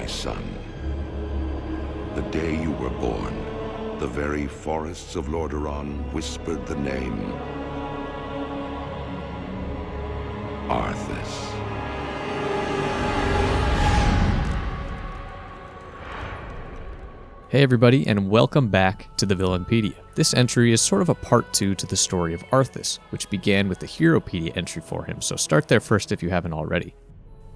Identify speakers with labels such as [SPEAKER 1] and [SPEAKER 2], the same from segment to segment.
[SPEAKER 1] my son. The day you were born, the very forests of Lordaeron whispered the name Arthas.
[SPEAKER 2] Hey everybody, and welcome back to the Villainpedia. This entry is sort of a part 2 to the story of Arthas, which began with the Heropedia entry for him, so start there first if you haven't already.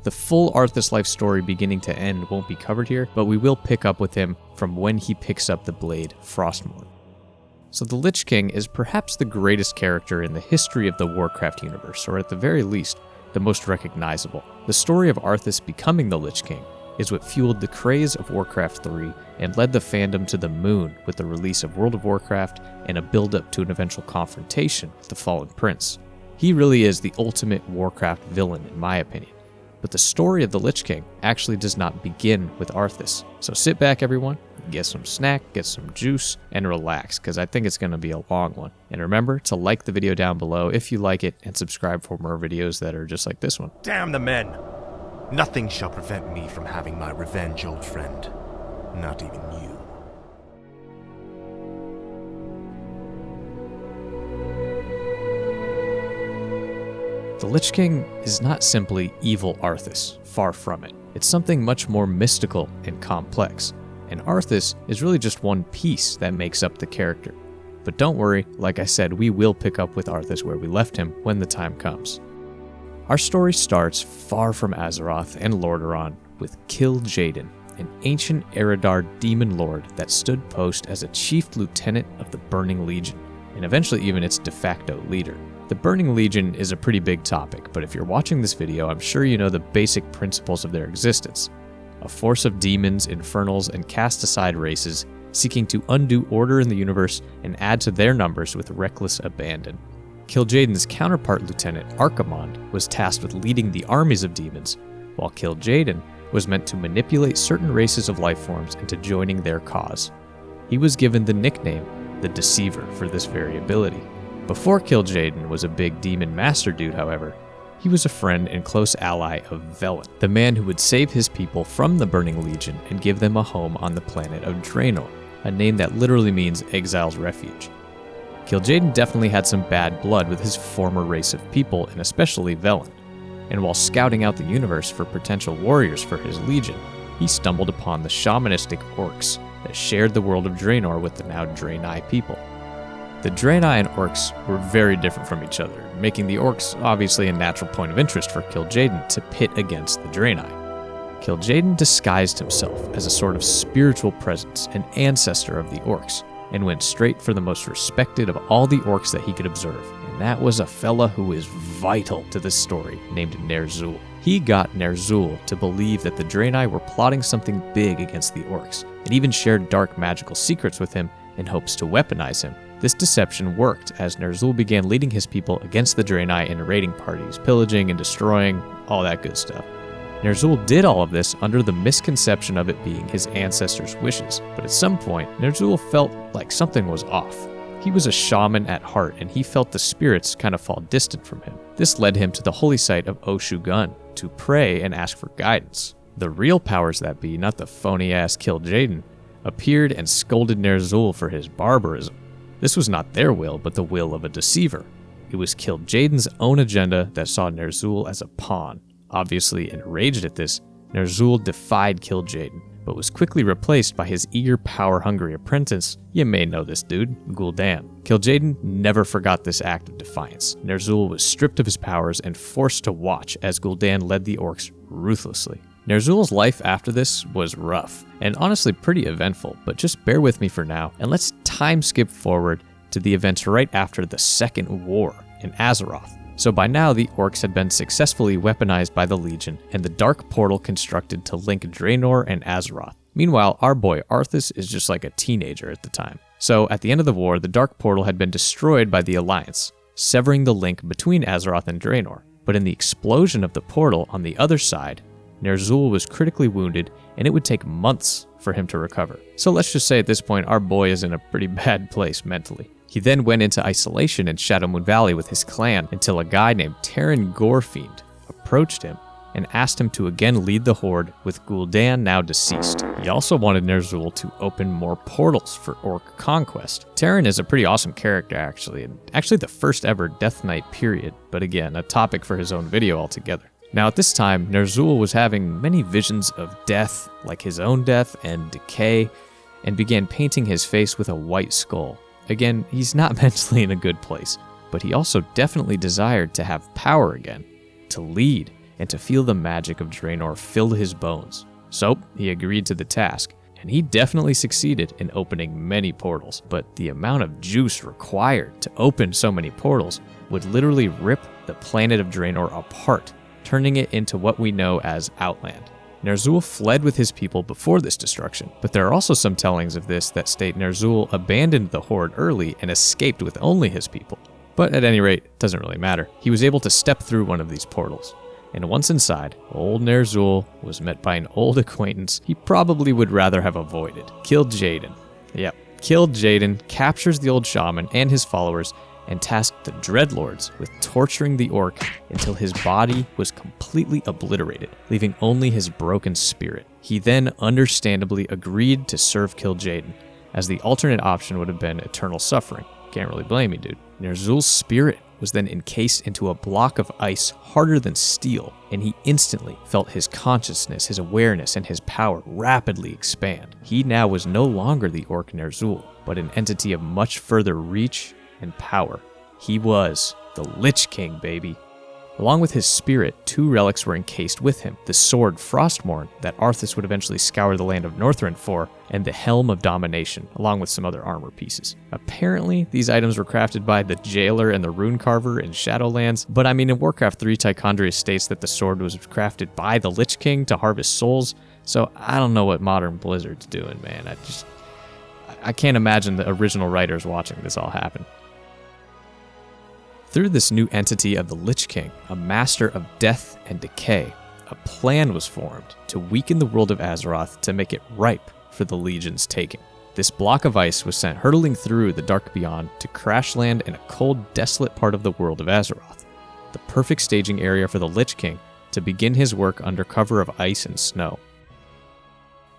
[SPEAKER 2] The full Arthas life story beginning to end won't be covered here, but we will pick up with him from when he picks up the blade Frostmourne. So the Lich King is perhaps the greatest character in the history of the Warcraft universe, or at the very least, the most recognizable. The story of Arthas becoming the Lich King is what fueled the craze of Warcraft 3 and led the fandom to the moon with the release of World of Warcraft and a build-up to an eventual confrontation with the Fallen Prince. He really is the ultimate Warcraft villain in my opinion. But the story of the Lich King actually does not begin with Arthas. So sit back everyone, get some snack, get some juice, and relax, because I think it's going to be a long one. And remember to like the video down below if you like it, and subscribe for more videos that are just like this one.
[SPEAKER 3] Damn the men! Nothing shall prevent me from having my revenge, old friend. Not even you.
[SPEAKER 2] The Lich King is not simply evil Arthas, far from it. It's something much more mystical and complex, and Arthas is really just one piece that makes up the character. But don't worry, like I said, we will pick up with Arthas where we left him when the time comes. Our story starts far from Azeroth and Lordaeron with Kil'jaeden, an ancient Eredar demon lord that stood post as a chief lieutenant of the Burning Legion, and eventually even its de facto leader. The Burning Legion is a pretty big topic, but if you're watching this video, I'm sure you know the basic principles of their existence. A force of demons, infernals, and cast-aside races seeking to undo order in the universe and add to their numbers with reckless abandon. Kil'jaeden's counterpart lieutenant, Archimonde, was tasked with leading the armies of demons, while Kil'jaeden was meant to manipulate certain races of lifeforms into joining their cause. He was given the nickname, the Deceiver, for this very ability. Before Kil'jaeden was a big demon master dude, however, he was a friend and close ally of Velen, the man who would save his people from the Burning Legion and give them a home on the planet of Draenor, a name that literally means exile's refuge. Kil'jaeden definitely had some bad blood with his former race of people, and especially Velen, and while scouting out the universe for potential warriors for his legion, he stumbled upon the shamanistic orcs that shared the world of Draenor with the now Draenei people. The Draenei and orcs were very different from each other, making the orcs obviously a natural point of interest for Kil'jaeden to pit against the Draenei. Kil'jaeden disguised himself as a sort of spiritual presence, an ancestor of the orcs, and went straight for the most respected of all the orcs that he could observe, and that was a fella who is vital to this story, named Ner'zhul. He got Ner'zhul to believe that the Draenei were plotting something big against the orcs, and even shared dark magical secrets with him in hopes to weaponize him. This deception worked as Ner'zhul began leading his people against the Draenei in raiding parties, pillaging and destroying, all that good stuff. Ner'zhul did all of this under the misconception of it being his ancestors' wishes, but at some point, Ner'zhul felt like something was off. He was a shaman at heart, and he felt the spirits kind of fall distant from him. This led him to the holy site of Oshu'gun to pray and ask for guidance. The real powers that be, not the phony-ass Kil'jaeden, appeared and scolded Ner'zhul for his barbarism. This was not their will, but the will of a deceiver. It was Kil'jaeden's own agenda that saw Ner'zhul as a pawn. Obviously enraged at this, Ner'zhul defied Kil'jaeden, but was quickly replaced by his eager, power-hungry apprentice. You may know this dude, Gul'dan. Kil'jaeden never forgot this act of defiance. Ner'zhul was stripped of his powers and forced to watch as Gul'dan led the orcs ruthlessly. Ner'zhul's life after this was rough, and honestly pretty eventful, but just bear with me for now, and let's time skip forward to the events right after the Second War in Azeroth. So by now, the orcs had been successfully weaponized by the Legion, and the dark portal constructed to link Draenor and Azeroth. Meanwhile, our boy Arthas is just like a teenager at the time. So at the end of the war, the dark portal had been destroyed by the Alliance, severing the link between Azeroth and Draenor. But in the explosion of the portal on the other side, Ner'zhul was critically wounded, and it would take months for him to recover. So let's just say at this point, our boy is in a pretty bad place mentally. He then went into isolation in Shadowmoon Valley with his clan until a guy named Terran Gorefiend approached him and asked him to again lead the Horde, with Gul'dan now deceased. He also wanted Ner'zhul to open more portals for Orc conquest. Terran is a pretty awesome character actually, and actually the first ever Death Knight period, but again, a topic for his own video altogether. Now at this time, Ner'zhul was having many visions of death, like his own death and decay, and began painting his face with a white skull. Again, he's not mentally in a good place, but he also definitely desired to have power again, to lead, and to feel the magic of Draenor fill his bones. So he agreed to the task, and he definitely succeeded in opening many portals, but the amount of juice required to open so many portals would literally rip the planet of Draenor apart, turning it into what we know as Outland. Ner'zhul fled with his people before this destruction, but there are also some tellings of this that state Ner'zhul abandoned the Horde early and escaped with only his people. But at any rate, it doesn't really matter. He was able to step through one of these portals. And once inside, old Ner'zhul was met by an old acquaintance he probably would rather have avoided. Kil'jaeden. Yep, Kil'jaeden captures the old shaman and his followers and tasked the Dreadlords with torturing the Orc until his body was completely obliterated, leaving only his broken spirit. He then understandably agreed to serve Kil'jaeden, as the alternate option would have been eternal suffering. Can't really blame you, dude. Ner'zhul's spirit was then encased into a block of ice harder than steel, and he instantly felt his consciousness, his awareness, and his power rapidly expand. He now was no longer the Orc Ner'zhul, but an entity of much further reach and power. He was the Lich King, baby. Along with his spirit, 2 relics were encased with him: the sword Frostmourne that Arthas would eventually scour the land of Northrend for, and the Helm of Domination, along with some other armor pieces. Apparently, these items were crafted by the Jailer and the Rune Carver in Shadowlands, but I mean, in Warcraft 3, Tichondria states that the sword was crafted by the Lich King to harvest souls, so I don't know what modern Blizzard's doing, man. I can't imagine the original writers watching this all happen. Through this new entity of the Lich King, a master of death and decay, a plan was formed to weaken the world of Azeroth to make it ripe for the Legion's taking. This block of ice was sent hurtling through the Dark Beyond to crash land in a cold, desolate part of the world of Azeroth, the perfect staging area for the Lich King to begin his work under cover of ice and snow.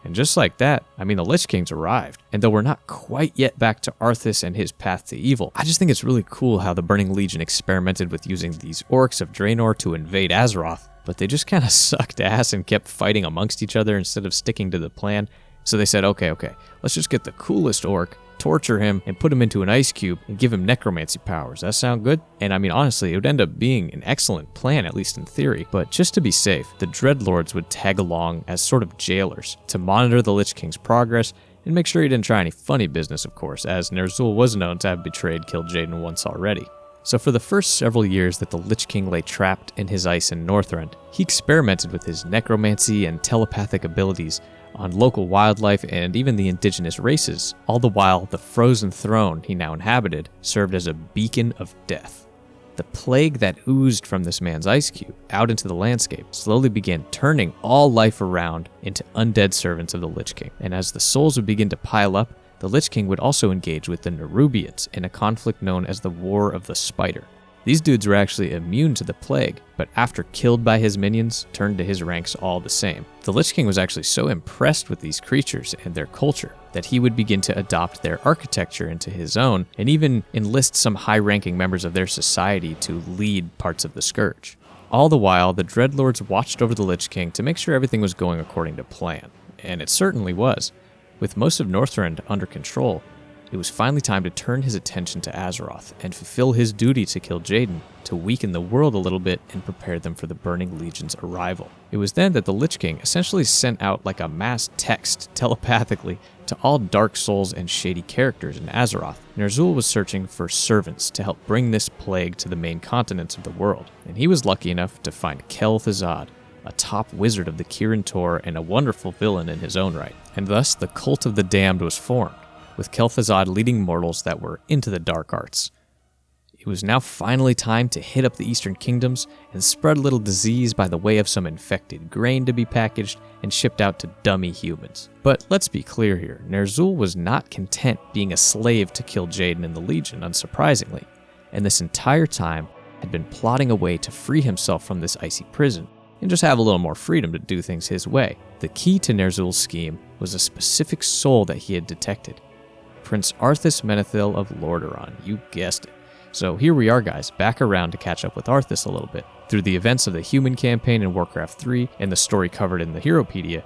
[SPEAKER 2] And just like that, I mean, the Lich King's arrived, and though we're not quite yet back to Arthas and his path to evil, I just think it's really cool how the Burning Legion experimented with using these orcs of Draenor to invade Azeroth, but they just kind of sucked ass and kept fighting amongst each other instead of sticking to the plan. So they said, okay, let's just get the coolest orc, torture him, and put him into an ice cube and give him necromancy powers. That sound good? And I mean, honestly, it would end up being an excellent plan, at least in theory. But just to be safe, the Dreadlords would tag along as sort of jailers to monitor the Lich King's progress and make sure he didn't try any funny business, of course, as Ner'zhul was known to have betrayed Kil'jaeden once already. So for the first several years that the Lich King lay trapped in his ice in Northrend, he experimented with his necromancy and telepathic abilities on local wildlife and even the indigenous races, all the while the frozen throne he now inhabited served as a beacon of death. The plague that oozed from this man's ice cube out into the landscape slowly began turning all life around into undead servants of the Lich King, and as the souls would begin to pile up, the Lich King would also engage with the Nerubians in a conflict known as the War of the Spider. These dudes were actually immune to the plague, but after killed by his minions, turned to his ranks all the same. The Lich King was actually so impressed with these creatures and their culture that he would begin to adopt their architecture into his own, and even enlist some high-ranking members of their society to lead parts of the Scourge. All the while, the Dreadlords watched over the Lich King to make sure everything was going according to plan, and it certainly was. With most of Northrend under control, it was finally time to turn his attention to Azeroth and fulfill his duty to Kil'jaeden, to weaken the world a little bit and prepare them for the Burning Legion's arrival. It was then that the Lich King essentially sent out like a mass text telepathically to all dark souls and shady characters in Azeroth. Ner'zhul was searching for servants to help bring this plague to the main continents of the world, and he was lucky enough to find Kel'Thuzad, a top wizard of the Kirin Tor and a wonderful villain in his own right. And thus the Cult of the Damned was formed, with Kel'Thuzad leading mortals that were into the dark arts. It was now finally time to hit up the Eastern Kingdoms and spread a little disease by the way of some infected grain to be packaged and shipped out to dummy humans. But let's be clear here, Ner'zhul was not content being a slave to Kil'jaeden and the Legion, unsurprisingly, and this entire time had been plotting a way to free himself from this icy prison and just have a little more freedom to do things his way. The key to Ner'zhul's scheme was a specific soul that he had detected. Prince Arthas Menethil of Lordaeron, you guessed it. So here we are, guys, back around to catch up with Arthas a little bit. Through the events of the human campaign in Warcraft 3 and the story covered in the Heropedia,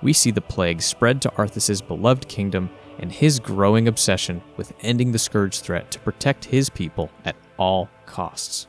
[SPEAKER 2] we see the plague spread to Arthas' beloved kingdom and his growing obsession with ending the Scourge threat to protect his people at all costs.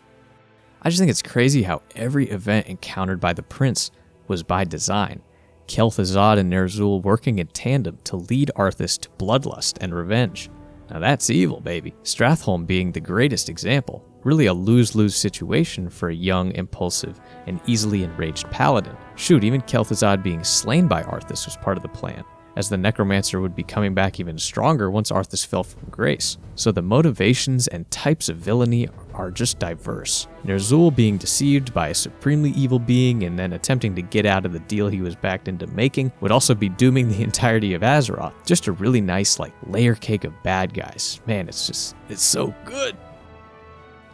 [SPEAKER 2] I just think it's crazy how every event encountered by the prince was by design. Kel'Thuzad and Ner'zhul working in tandem to lead Arthas to bloodlust and revenge. Now that's evil, baby. Stratholme being the greatest example. Really a lose-lose situation for a young, impulsive, and easily enraged paladin. Shoot, even Kel'Thuzad being slain by Arthas was part of the plan, as the necromancer would be coming back even stronger once Arthas fell from grace. So the motivations and types of villainy are just diverse. Ner'zhul being deceived by a supremely evil being and then attempting to get out of the deal he was backed into making would also be dooming the entirety of Azeroth. Just a really nice, layer cake of bad guys. Man, it's so good.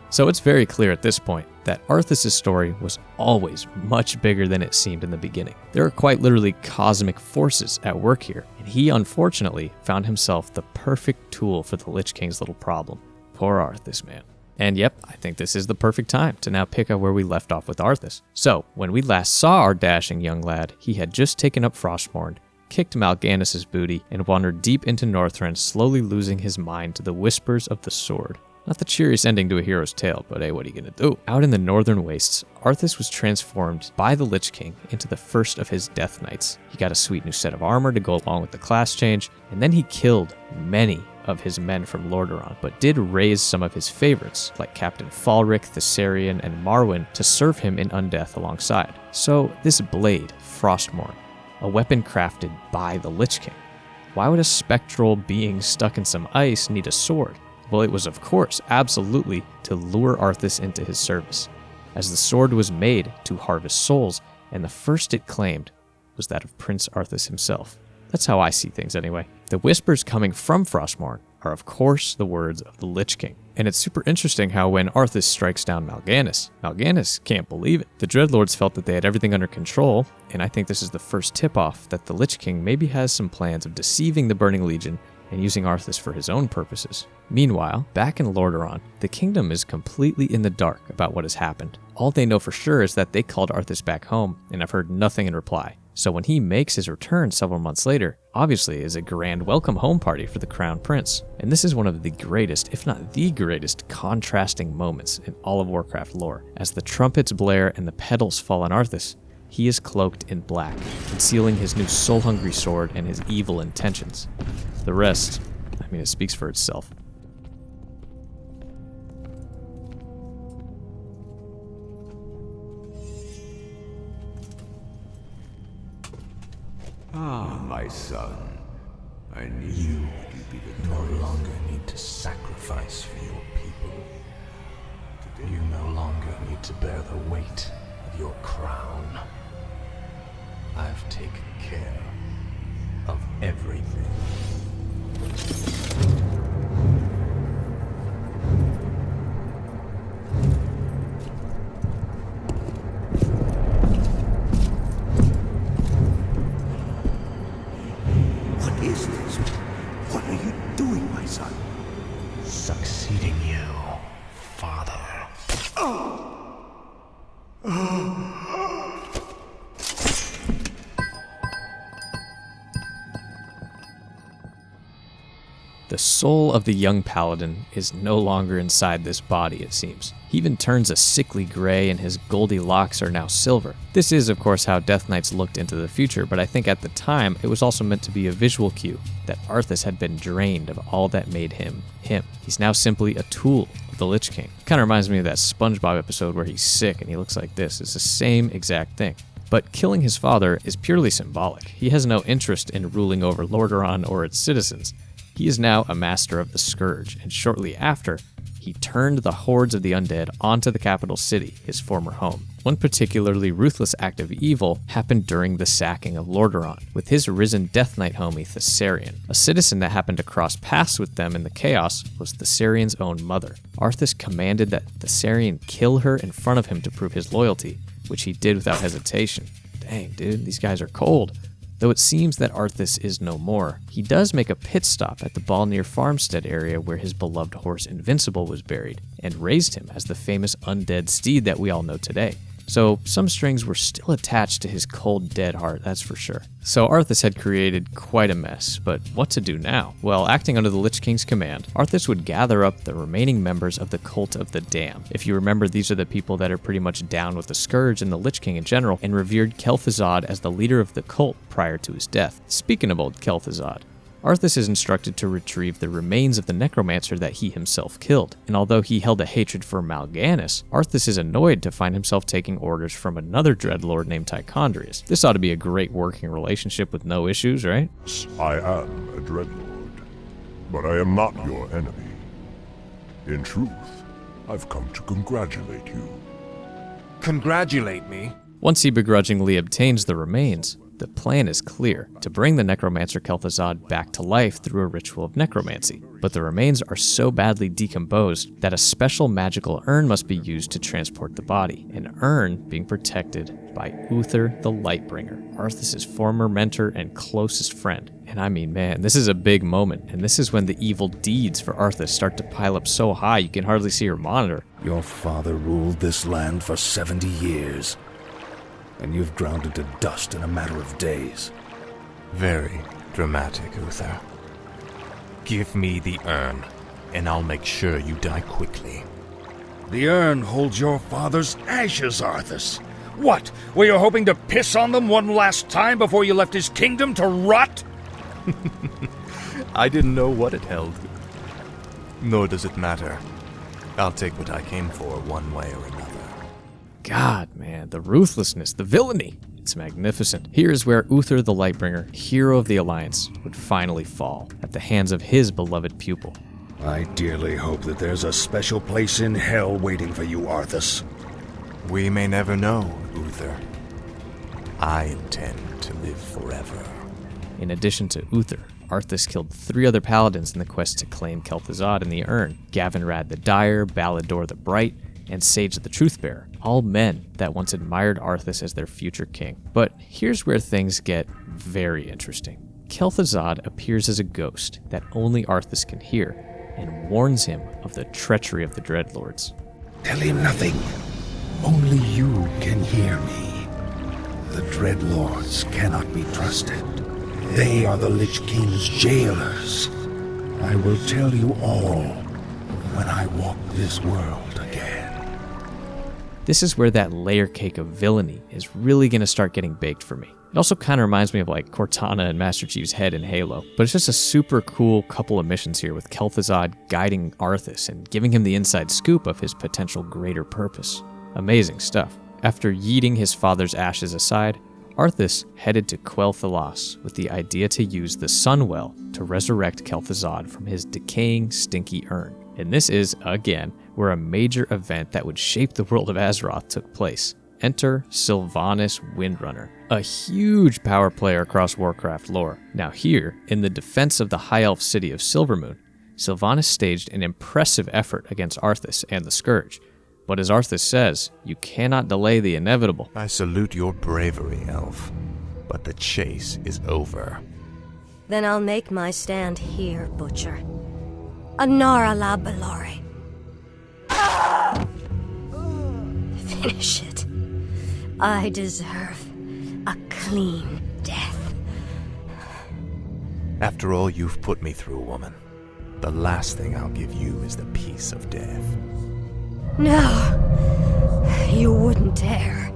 [SPEAKER 2] So it's very clear at this point that Arthas' story was always much bigger than it seemed in the beginning. There are quite literally cosmic forces at work here, and he unfortunately found himself the perfect tool for the Lich King's little problem. Poor Arthas, man. And yep, I think this is the perfect time to now pick up where we left off with Arthas. So, when we last saw our dashing young lad, he had just taken up Frostmourne, kicked Mal'Ganis' booty, and wandered deep into Northrend, slowly losing his mind to the whispers of the sword. Not the cheeriest ending to a hero's tale, but hey, what are you gonna do? Out in the northern wastes, Arthas was transformed by the Lich King into the first of his Death Knights. He got a sweet new set of armor to go along with the class change, and then he killed many of his men from Lordaeron, but did raise some of his favorites, like Captain Falric, Thessarian, and Marwyn, to serve him in Undeath alongside. So this blade, Frostmourne, a weapon crafted by the Lich King. Why would a spectral being stuck in some ice need a sword? Well, it was, of course, absolutely to lure Arthas into his service, as the sword was made to harvest souls, and the first it claimed was that of Prince Arthas himself. That's how I see things anyway. The whispers coming from Frostmourne are, of course, the words of the Lich King. And it's super interesting how when Arthas strikes down Mal'Ganis can't believe it. The Dreadlords felt that they had everything under control, and I think this is the first tip-off that the Lich King maybe has some plans of deceiving the Burning Legion and using Arthas for his own purposes. Meanwhile, back in Lordaeron, the kingdom is completely in the dark about what has happened. All they know for sure is that they called Arthas back home, and have heard nothing in reply. So when he makes his return several months later, obviously is a grand welcome home party for the Crown Prince. And this is one of the greatest, if not the greatest, contrasting moments in all of Warcraft lore. As the trumpets blare and the petals fall on Arthas, he is cloaked in black, concealing his new soul-hungry sword and his evil intentions. The rest, it speaks for itself.
[SPEAKER 1] Ah, my son. I knew
[SPEAKER 4] You
[SPEAKER 1] you'd be
[SPEAKER 4] no
[SPEAKER 1] victorious.
[SPEAKER 4] longer need to sacrifice for your people. You no longer need to bear the weight of your crown. I've taken care of everything.
[SPEAKER 1] What is this? What are you doing, my son?
[SPEAKER 4] Succeeding you, father.
[SPEAKER 2] The soul of the young paladin is no longer inside this body, it seems. He even turns a sickly gray and his goldy locks are now silver. This is, of course, how Death Knights looked into the future, but I think at the time it was also meant to be a visual cue that Arthas had been drained of all that made him, him. He's now simply a tool of the Lich King. Kind of reminds me of that SpongeBob episode where he's sick and he looks like this. It's the same exact thing. But killing his father is purely symbolic. He has no interest in ruling over Lordaeron or its citizens. He is now a master of the Scourge, and shortly after, he turned the hordes of the undead onto the capital city, his former home. One particularly ruthless act of evil happened during the sacking of Lordaeron, with his risen Death Knight homie Thessarian. A citizen that happened to cross paths with them in the chaos was Thessarian's own mother. Arthas commanded that Thessarian kill her in front of him to prove his loyalty, which he did without hesitation. Dang, dude, these guys are cold. Though it seems that Arthas is no more, he does make a pit stop at the Balnir farmstead area where his beloved horse Invincible was buried, and raised him as the famous undead steed that we all know today. So some strings were still attached to his cold, dead heart, that's for sure. So Arthas had created quite a mess, but what to do now? Well, acting under the Lich King's command, Arthas would gather up the remaining members of the Cult of the Dam. If you remember, these are the people that are pretty much down with the Scourge and the Lich King in general, and revered Kel'Thuzad as the leader of the cult prior to his death. Speaking of old Kel'Thuzad, Arthas is instructed to retrieve the remains of the necromancer that he himself killed, and although he held a hatred for Mal'Ganis, Arthas is annoyed to find himself taking orders from another dreadlord named Tichondrius. This ought to be a great working relationship with no issues, right?
[SPEAKER 5] I am a dreadlord, but I am not your enemy. In truth, I've come to congratulate you.
[SPEAKER 3] Congratulate me?
[SPEAKER 2] Once he begrudgingly obtains the remains, the plan is clear, to bring the necromancer Kel'Thuzad back to life through a ritual of necromancy. But the remains are so badly decomposed that a special magical urn must be used to transport the body, an urn being protected by Uther the Lightbringer, Arthas' former mentor and closest friend. And I mean, man, this is a big moment, and this is when the evil deeds for Arthas start to pile up so high you can hardly see her monitor.
[SPEAKER 6] Your father ruled this land for 70 years. And you've ground into dust in a matter of days.
[SPEAKER 3] Very dramatic, Uther. Give me the urn, and I'll make sure you die quickly.
[SPEAKER 6] The urn holds your father's ashes, Arthas. What? Were you hoping to piss on them one last time before you left his kingdom to rot?
[SPEAKER 3] I didn't know what it held. Nor does it matter. I'll take what I came for one way or another.
[SPEAKER 2] God, man, the ruthlessness, the villainy. It's magnificent. Here is where Uther the Lightbringer, hero of the Alliance, would finally fall at the hands of his beloved pupil.
[SPEAKER 6] I dearly hope that there's a special place in hell waiting for you, Arthas.
[SPEAKER 3] We may never know, Uther. I intend to live forever.
[SPEAKER 2] In addition to Uther, Arthas killed 3 other paladins in the quest to claim Kel'Thuzad in the urn: Gavinrad the Dire, Balador the Bright, and Sage the Truthbearer, all men that once admired Arthas as their future king. But here's where things get very interesting. Kel'Thuzad appears as a ghost that only Arthas can hear, and warns him of the treachery of the Dreadlords.
[SPEAKER 6] Tell him nothing. Only you can hear me. The Dreadlords cannot be trusted. They are the Lich King's jailers. I will tell you all when I walk this world again.
[SPEAKER 2] This is where that layer cake of villainy is really going to start getting baked for me. It also kind of reminds me of like Cortana and Master Chief's head in Halo, but it's just a super cool couple of missions here with Kel'Thuzad guiding Arthas and giving him the inside scoop of his potential greater purpose. Amazing stuff. After yeeting his father's ashes aside, Arthas headed to Quel'Thalas with the idea to use the Sunwell to resurrect Kel'Thuzad from his decaying, stinky urn. And this is, again, where a major event that would shape the world of Azeroth took place. Enter Sylvanas Windrunner, a huge power player across Warcraft lore. Now here, in the defense of the High Elf city of Silvermoon, Sylvanas staged an impressive effort against Arthas and the Scourge. But as Arthas says, you cannot delay the inevitable.
[SPEAKER 3] I salute your bravery, Elf, but the chase is over.
[SPEAKER 7] Then I'll make my stand here, Butcher. Anara la Balore. Finish it. I deserve a clean death.
[SPEAKER 3] After all you've put me through, woman, the last thing I'll give you is the peace of death.
[SPEAKER 7] No, you wouldn't dare.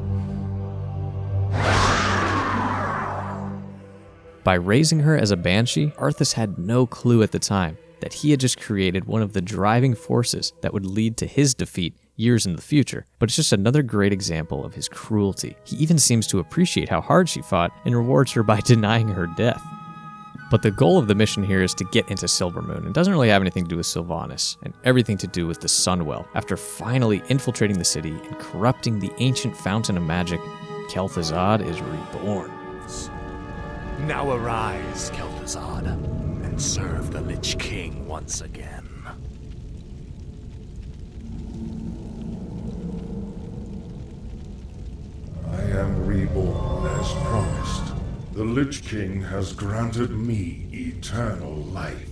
[SPEAKER 2] By raising her as a banshee, Arthas had no clue at the time that he had just created one of the driving forces that would lead to his defeat years in the future. But it's just another great example of his cruelty. He even seems to appreciate how hard she fought and rewards her by denying her death. But the goal of the mission here is to get into Silvermoon, and doesn't really have anything to do with Sylvanas, and everything to do with the Sunwell. After finally infiltrating the city and corrupting the ancient fountain of magic, Kel'Thuzad is reborn.
[SPEAKER 3] Now arise, Kel'Thuzad, and serve the Lich King once again.
[SPEAKER 6] Lich King has granted me eternal life.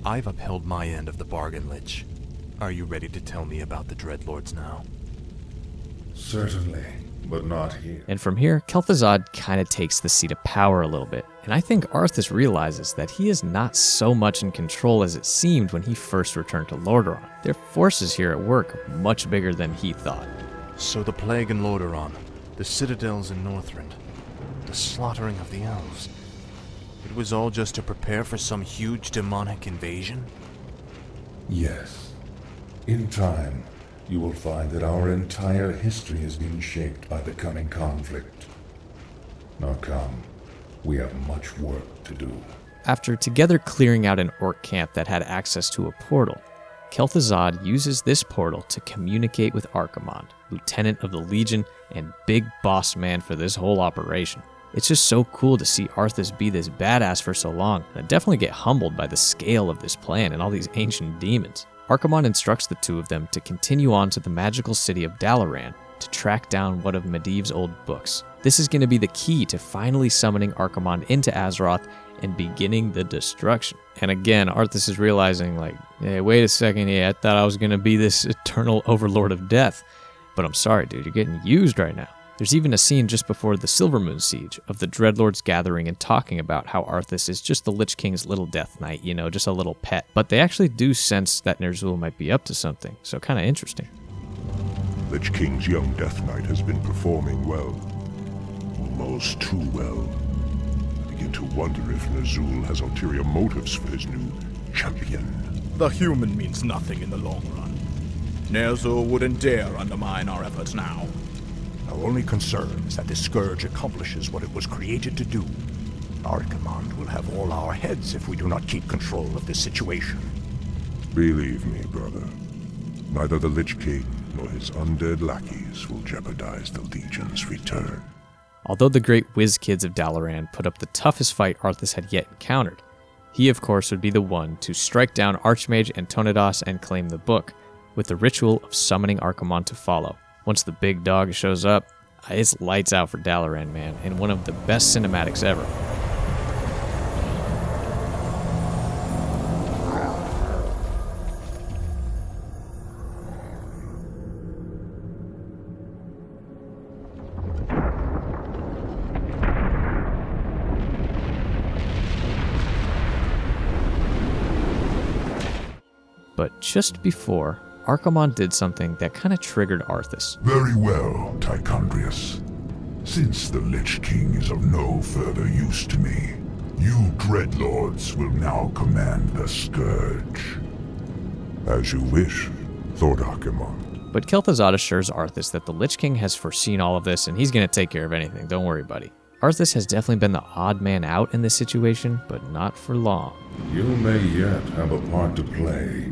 [SPEAKER 3] I've upheld my end of the bargain, Lich. Are you ready to tell me about the Dreadlords now?
[SPEAKER 6] Certainly, but not here.
[SPEAKER 2] And from here, Kel'Thuzad kind of takes the seat of power a little bit, and I think Arthas realizes that he is not so much in control as it seemed when he first returned to Lordaeron. There are forces here at work much bigger than he thought.
[SPEAKER 3] So the plague in Lordaeron, the citadels in Northrend, the slaughtering of the elves, it was all just to prepare for some huge demonic invasion?
[SPEAKER 6] Yes. In time, you will find that our entire history has been shaped by the coming conflict. Now come, we have much work to do.
[SPEAKER 2] After together clearing out an orc camp that had access to a portal, Kel'Thuzad uses this portal to communicate with Archimonde, lieutenant of the Legion and big boss man for this whole operation. It's just so cool to see Arthas be this badass for so long, and I definitely get humbled by the scale of this plan and all these ancient demons. Archimonde instructs the two of them to continue on to the magical city of Dalaran to track down one of Medivh's old books. This is going to be the key to finally summoning Archimonde into Azeroth and beginning the destruction. And again, Arthas is realizing, like, hey, wait a second, I thought I was going to be this eternal overlord of death. But I'm sorry, dude, you're getting used right now. There's even a scene just before the Silvermoon Siege of the Dreadlords gathering and talking about how Arthas is just the Lich King's little death knight, just a little pet. But they actually do sense that Ner'zhul might be up to something, so kind of interesting.
[SPEAKER 5] Lich King's young Death Knight has been performing well. Almost too well. I begin to wonder if Ner'zhul has ulterior motives for his new champion.
[SPEAKER 8] The human means nothing in the long run. Ner'zhul wouldn't dare undermine our efforts now.
[SPEAKER 9] Our only concern is that this scourge accomplishes what it was created to do. Archimonde will have all our heads if we do not keep control of this situation.
[SPEAKER 5] Believe me, brother. Neither the Lich King nor his undead lackeys will jeopardize the Legion's return.
[SPEAKER 2] Although the great whiz kids of Dalaran put up the toughest fight Arthas had yet encountered, he of course would be the one to strike down Archmage Antonidas and claim the book, with the ritual of summoning Archimonde to follow. Once the big dog shows up, it's lights out for Dalaran, man, and one of the best cinematics ever. But just before, Archimonde did something that kind of triggered Arthas.
[SPEAKER 5] Very well, Tichondrius. Since the Lich King is of no further use to me, you Dreadlords will now command the Scourge. As you wish, Lord Archimonde.
[SPEAKER 2] But Kel'Thuzad assures Arthas that the Lich King has foreseen all of this and he's going to take care of anything, don't worry, buddy. Arthas has definitely been the odd man out in this situation, but not for long.
[SPEAKER 6] You may yet have a part to play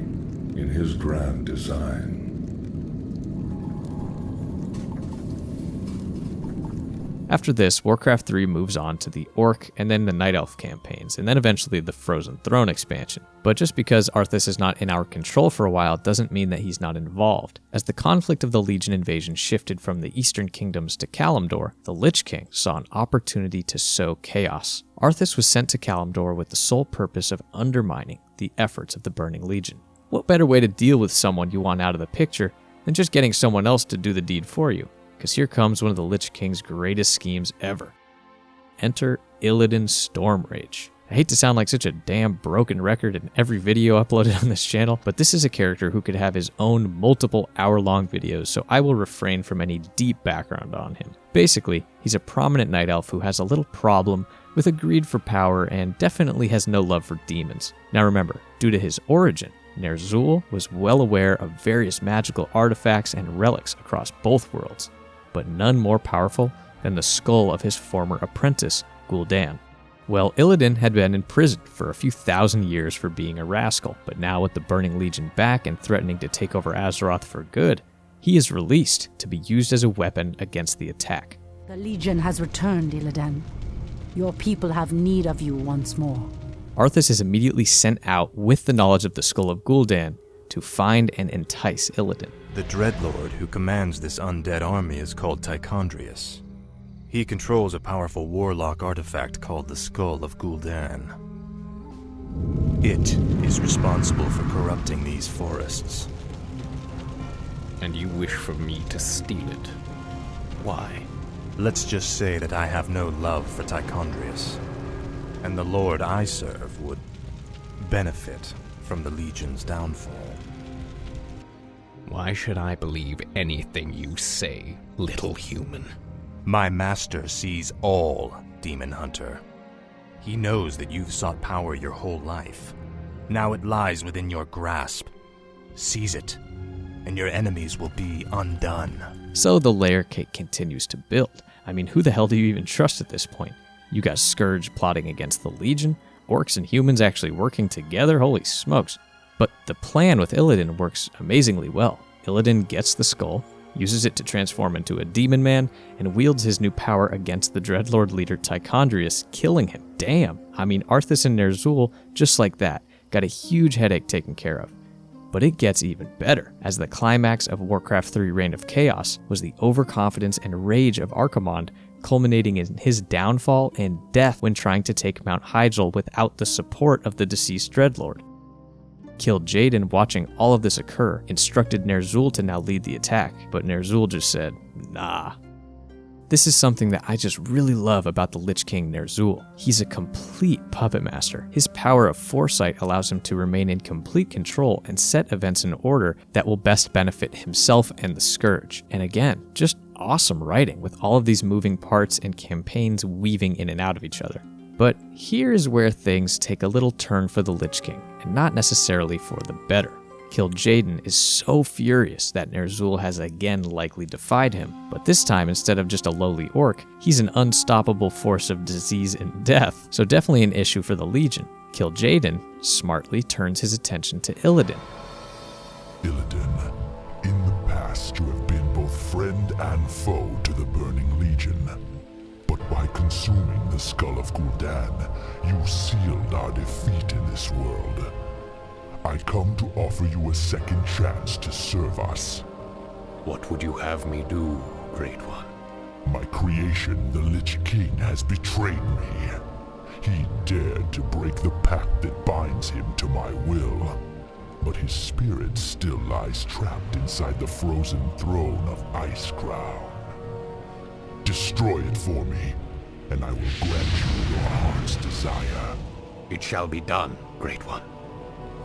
[SPEAKER 6] in his grand design.
[SPEAKER 2] After this, Warcraft 3 moves on to the Orc and then the Night Elf campaigns, and then eventually the Frozen Throne expansion. But just because Arthas is not in our control for a while doesn't mean that he's not involved. As the conflict of the Legion invasion shifted from the Eastern Kingdoms to Kalimdor, the Lich King saw an opportunity to sow chaos. Arthas was sent to Kalimdor with the sole purpose of undermining the efforts of the Burning Legion. What better way to deal with someone you want out of the picture than just getting someone else to do the deed for you? Because here comes one of the Lich King's greatest schemes ever. Enter Illidan Stormrage. I hate to sound like such a damn broken record in every video uploaded on this channel, but this is a character who could have his own multiple hour-long videos, so I will refrain from any deep background on him. Basically, he's a prominent night elf who has a little problem with a greed for power and definitely has no love for demons. Now remember, due to his origin, Ner'zhul was well aware of various magical artifacts and relics across both worlds, but none more powerful than the skull of his former apprentice, Gul'dan. Well, Illidan had been in prison for a few thousand years for being a rascal, but now with the Burning Legion back and threatening to take over Azeroth for good, he is released to be used as a weapon against the attack.
[SPEAKER 10] The Legion has returned, Illidan. Your people have need of you once more.
[SPEAKER 2] Arthas is immediately sent out with the knowledge of the skull of Gul'dan to find and entice Illidan.
[SPEAKER 3] The Dreadlord who commands this undead army is called Tichondrius. He controls a powerful warlock artifact called the Skull of Gul'dan. It is responsible for corrupting these forests.
[SPEAKER 11] And you wish for me to steal it? Why?
[SPEAKER 3] Let's just say that I have no love for Tichondrius, and the Lord I serve would benefit from the Legion's downfall.
[SPEAKER 11] Why should I believe anything you say, little human?
[SPEAKER 3] My master sees all, Demon Hunter. He knows that you've sought power your whole life. Now it lies within your grasp. Seize it, and your enemies will be undone.
[SPEAKER 2] So the layer cake continues to build. I mean, who the hell do you even trust at this point? You got Scourge plotting against the Legion, orcs and humans actually working together, holy smokes. But the plan with Illidan works amazingly well. Illidan gets the skull, uses it to transform into a demon man, and wields his new power against the Dreadlord leader Tichondrius, killing him. Damn! I mean, Arthas and Ner'zhul, just like that, got a huge headache taken care of. But it gets even better, as the climax of Warcraft 3 Reign of Chaos was the overconfidence and rage of Archimonde, culminating in his downfall and death when trying to take Mount Hyjal without the support of the deceased Dreadlord. Kil'jaeden, watching all of this occur, instructed Ner'zhul to now lead the attack, but Ner'zhul just said, nah. This is something that I just really love about the Lich King Ner'zhul. He's a complete puppet master. His power of foresight allows him to remain in complete control and set events in order that will best benefit himself and the Scourge. And again, just awesome writing with all of these moving parts and campaigns weaving in and out of each other. But here's where things take a little turn for the Lich King, and not necessarily for the better. Kil'jaeden is so furious that Ner'zhul has again likely defied him, but this time instead of just a lowly orc, he's an unstoppable force of disease and death, so definitely an issue for the Legion. Kil'jaeden smartly turns his attention to Illidan.
[SPEAKER 5] Illidan, in the past you have been both friend and foe to the Burning Legion. But by consuming the Skull of Gul'dan, you sealed our defeat in this world. I come to offer you a second chance to serve us.
[SPEAKER 4] What would you have me do, Great One?
[SPEAKER 5] My creation, the Lich King, has betrayed me. He dared to break the pact that binds him to my will. But his spirit still lies trapped inside the frozen throne of Ice Crown. Destroy it for me, and I will grant you your heart's desire.
[SPEAKER 4] It shall be done, Great One.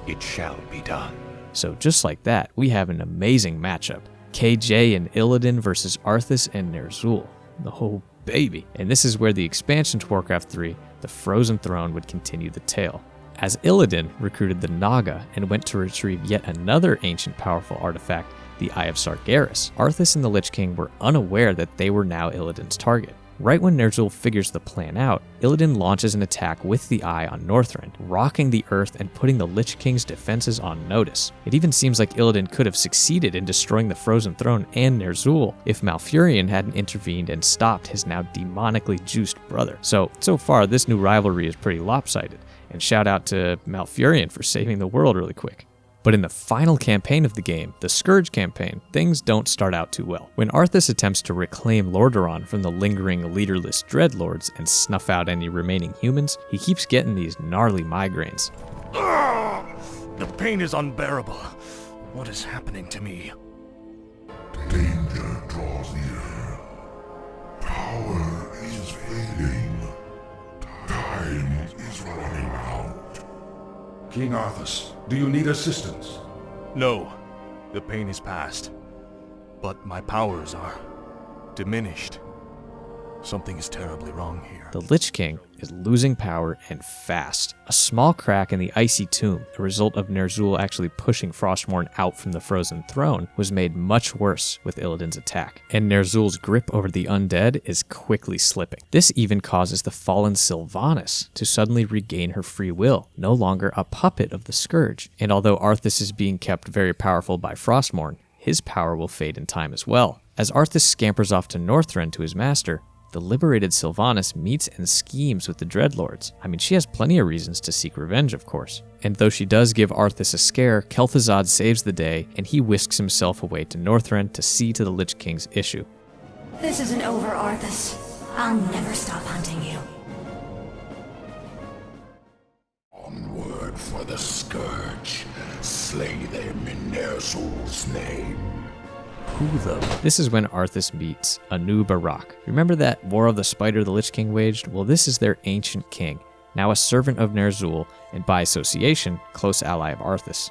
[SPEAKER 4] It shall be done.
[SPEAKER 2] So just like that, we have an amazing matchup. KJ and Illidan versus Arthas and Ner'zhul. Oh baby. And this is where the expansion to Warcraft 3, the Frozen Throne, would continue the tale. As Illidan recruited the Naga and went to retrieve yet another ancient powerful artifact, the Eye of Sargeras, Arthas and the Lich King were unaware that they were now Illidan's target. Right when Ner'zhul figures the plan out, Illidan launches an attack with the Eye on Northrend, rocking the earth and putting the Lich King's defenses on notice. It even seems like Illidan could have succeeded in destroying the Frozen Throne and Ner'zhul if Malfurion hadn't intervened and stopped his now demonically juiced brother. So far this new rivalry is pretty lopsided, and shout out to Malfurion for saving the world really quick. But in the final campaign of the game, the Scourge campaign, things don't start out too well. When Arthas attempts to reclaim Lordaeron from the lingering leaderless Dreadlords and snuff out any remaining humans, he keeps getting these gnarly migraines.
[SPEAKER 3] The pain is unbearable. What is happening to me?
[SPEAKER 5] Danger draws near. Power is fading. Time is running out.
[SPEAKER 6] King Arthas, do you need assistance?
[SPEAKER 3] No, the pain is past. But my powers are diminished. Something is terribly wrong here.
[SPEAKER 2] The Lich King is losing power and fast. A small crack in the icy tomb, a result of Ner'zhul actually pushing Frostmourne out from the Frozen Throne, was made much worse with Illidan's attack, and Ner'zhul's grip over the undead is quickly slipping. This even causes the fallen Sylvanas to suddenly regain her free will, no longer a puppet of the Scourge. And although Arthas is being kept very powerful by Frostmourne, his power will fade in time as well. As Arthas scampers off to Northrend to his master, the liberated Sylvanas meets and schemes with the Dreadlords. I mean, she has plenty of reasons to seek revenge, of course. And though she does give Arthas a scare, Kel'Thuzad saves the day, and he whisks himself away to Northrend to see to the Lich King's issue.
[SPEAKER 7] This isn't over, Arthas. I'll never stop hunting you.
[SPEAKER 5] Onward for the Scourge. Slay them in Ner'zhul's name.
[SPEAKER 3] Who though?
[SPEAKER 2] This is when Arthas meets Barak. Remember that War of the Spider the Lich King waged? Well, this is their ancient king, now a servant of Ner'zhul, and by association, close ally of Arthas.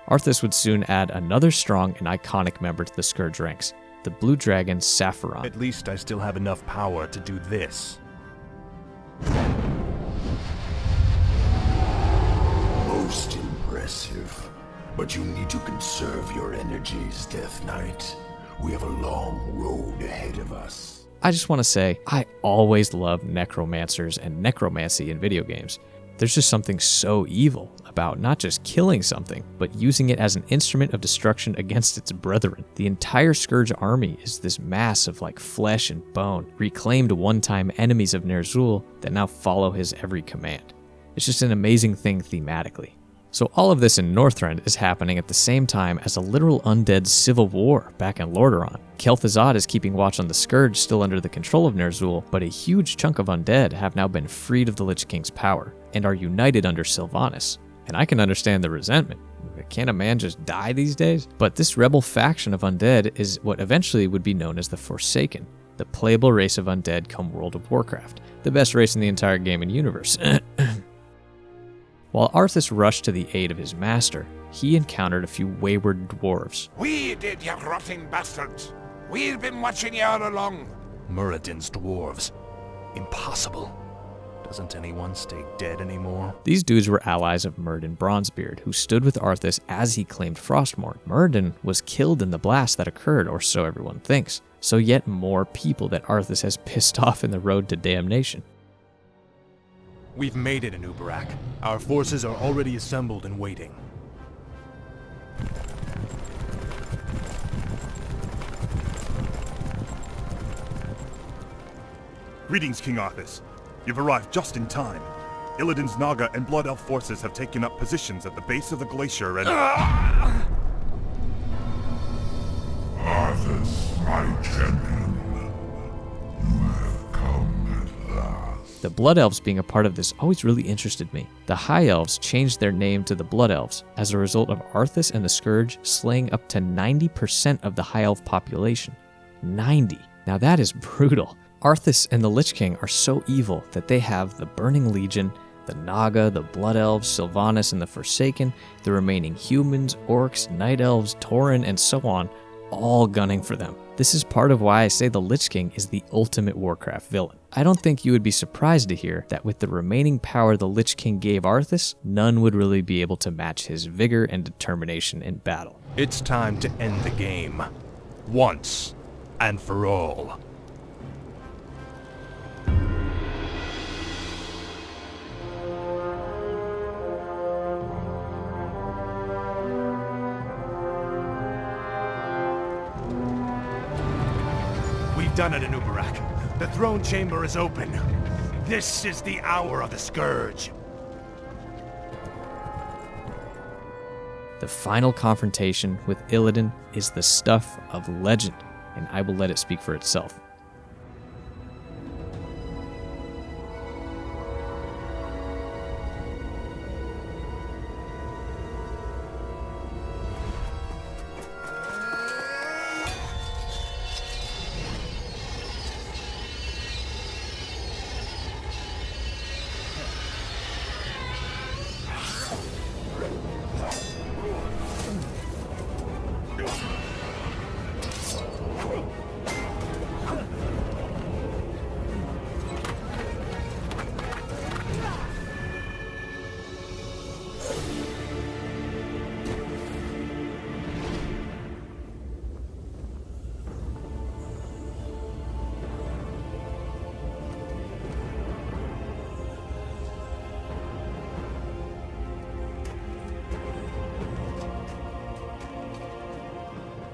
[SPEAKER 2] Arthas would soon add another strong and iconic member to the Scourge ranks, the blue dragon Sapphiron.
[SPEAKER 9] At least I still have enough power to do this.
[SPEAKER 5] Most impressive. But you need to conserve your energies, Death Knight. We have a long road ahead of us.
[SPEAKER 2] I just want to say, I always loved necromancers and necromancy in video games. There's just something so evil about not just killing something, but using it as an instrument of destruction against its brethren. The entire Scourge army is this mass of flesh and bone, reclaimed one-time enemies of Ner'zhul that now follow his every command. It's just an amazing thing thematically. So all of this in Northrend is happening at the same time as a literal undead civil war back in Lordaeron. Kel'Thuzad is keeping watch on the Scourge still under the control of Ner'zhul, but a huge chunk of undead have now been freed of the Lich King's power and are united under Sylvanas. And I can understand the resentment. Can't a man just die these days? But this rebel faction of undead is what eventually would be known as the Forsaken, the playable race of undead come World of Warcraft, the best race in the entire game and universe. While Arthas rushed to the aid of his master, he encountered a few wayward dwarves.
[SPEAKER 12] We did, you rotting bastards! We've been watching you all along!
[SPEAKER 3] Muradin's dwarves. Impossible. Doesn't anyone stay dead anymore?
[SPEAKER 2] These dudes were allies of Muradin Bronzebeard, who stood with Arthas as he claimed Frostmourne. Muradin was killed in the blast that occurred, or so everyone thinks. So yet more people that Arthas has pissed off in the road to damnation.
[SPEAKER 3] We've made it, Barak. Our forces are already assembled and waiting.
[SPEAKER 13] Greetings, King Arthas. You've arrived just in time. Illidan's Naga and Blood Elf forces have taken up positions at the base of the glacier and...
[SPEAKER 5] Arthas, my champion. You have come at last.
[SPEAKER 2] The Blood Elves being a part of this always really interested me. The High Elves changed their name to the Blood Elves as a result of Arthas and the Scourge slaying up to 90% of the High Elf population. 90. Now that is brutal. Arthas and the Lich King are so evil that they have the Burning Legion, the Naga, the Blood Elves, Sylvanas, and the Forsaken, the remaining humans, orcs, Night Elves, Tauren, and so on, all gunning for them. This is part of why I say the Lich King is the ultimate Warcraft villain. I don't think you would be surprised to hear that with the remaining power the Lich King gave Arthas, none would really be able to match his vigor and determination in battle.
[SPEAKER 3] It's time to end the game. Once and for all. We've done it, Barak. The throne chamber is open. This is the hour of the Scourge.
[SPEAKER 2] The final confrontation with Illidan is the stuff of legend, and I will let it speak for itself.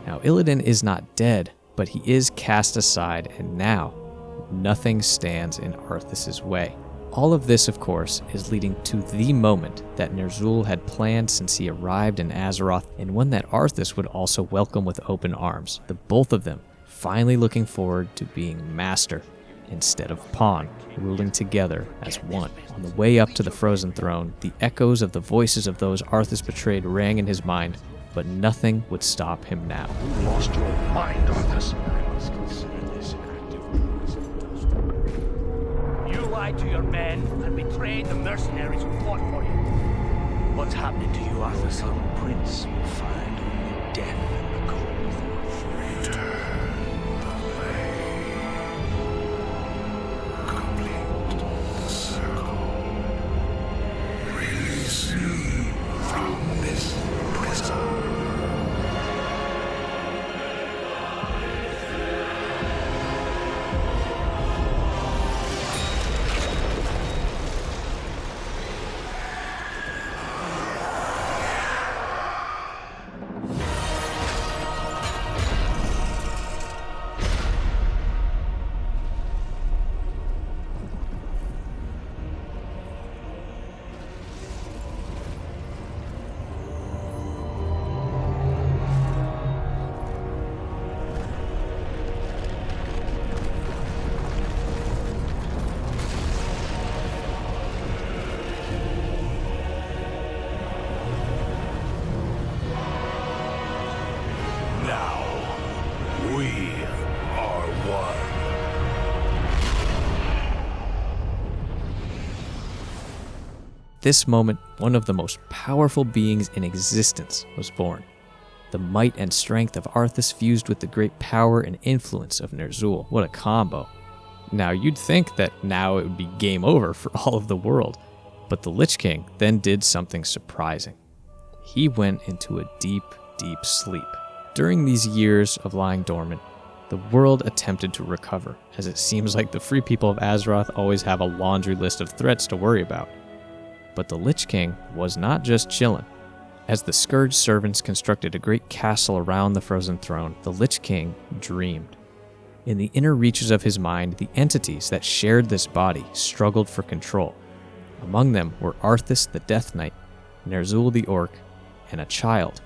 [SPEAKER 2] Now, Illidan is not dead, but he is cast aside, and now, nothing stands in Arthas' way. All of this, of course, is leading to the moment that Ner'zhul had planned since he arrived in Azeroth, and one that Arthas would also welcome with open arms, the both of them finally looking forward to being master instead of pawn, ruling together as one. On the way up to the frozen throne, the echoes of the voices of those Arthas betrayed rang in his mind, but nothing would stop him now.
[SPEAKER 6] You lost your mind, Arthas.
[SPEAKER 14] You lied to your men and betrayed the mercenaries who fought for you. What's happening to you, Arthas? Our prince will find only death in the cold.
[SPEAKER 5] Complete the circle. Release me from this prison.
[SPEAKER 2] This moment, one of the most powerful beings in existence was born. The might and strength of Arthas fused with the great power and influence of Ner'zhul. What a combo. Now, you'd think that now it would be game over for all of the world, but the Lich King then did something surprising. He went into a deep, deep sleep. During these years of lying dormant, the world attempted to recover, as it seems like the free people of Azeroth always have a laundry list of threats to worry about. But the Lich King was not just chillin'. As the Scourge servants constructed a great castle around the frozen throne, the Lich King dreamed. In the inner reaches of his mind, the entities that shared this body struggled for control. Among them were Arthas the Death Knight, Ner'zhul the Orc, and a child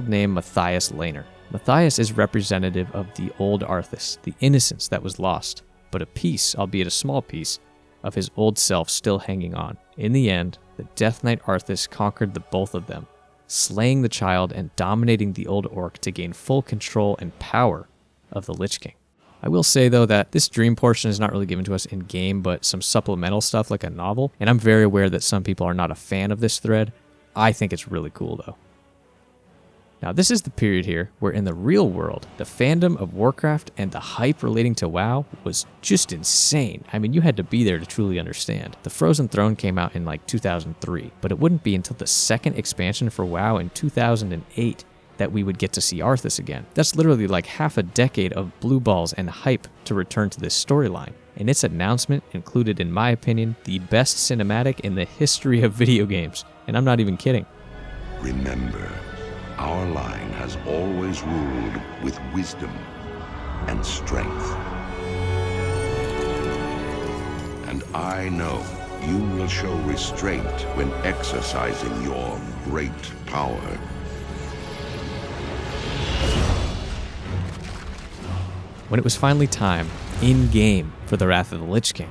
[SPEAKER 2] named Matthias Laner. Matthias is representative of the old Arthas, the innocence that was lost, but a piece, albeit a small piece, of his old self still hanging on. In the end, the Death Knight Arthas conquered the both of them, slaying the child and dominating the old orc to gain full control and power of the Lich King. I will say, though, that this dream portion is not really given to us in-game, but some supplemental stuff like a novel, and I'm very aware that some people are not a fan of this thread. I think it's really cool, though. Now, this is the period here where in the real world, the fandom of Warcraft and the hype relating to WoW was just insane. I mean, you had to be there to truly understand. The Frozen Throne came out in like 2003, but it wouldn't be until the second expansion for WoW in 2008 that we would get to see Arthas again. That's literally like half a decade of blue balls and hype to return to this storyline. And its announcement included, in my opinion, the best cinematic in the history of video games. And I'm not even kidding.
[SPEAKER 1] Remember, our line has always ruled with wisdom and strength. And I know you will show restraint when exercising your great power.
[SPEAKER 2] When it was finally time, in-game, for the Wrath of the Lich King,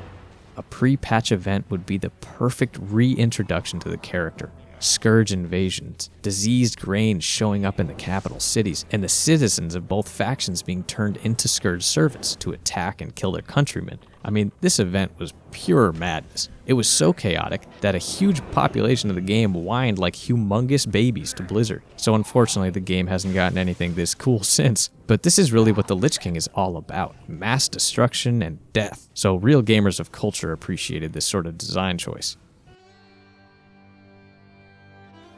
[SPEAKER 2] a pre-patch event would be the perfect reintroduction to the character. Scourge invasions, diseased grain showing up in the capital cities, and the citizens of both factions being turned into Scourge servants to attack and kill their countrymen. I mean, this event was pure madness. It was so chaotic that a huge population of the game whined like humongous babies to Blizzard. So unfortunately, the game hasn't gotten anything this cool since. But this is really what the Lich King is all about: mass destruction and death. So real gamers of culture appreciated this sort of design choice.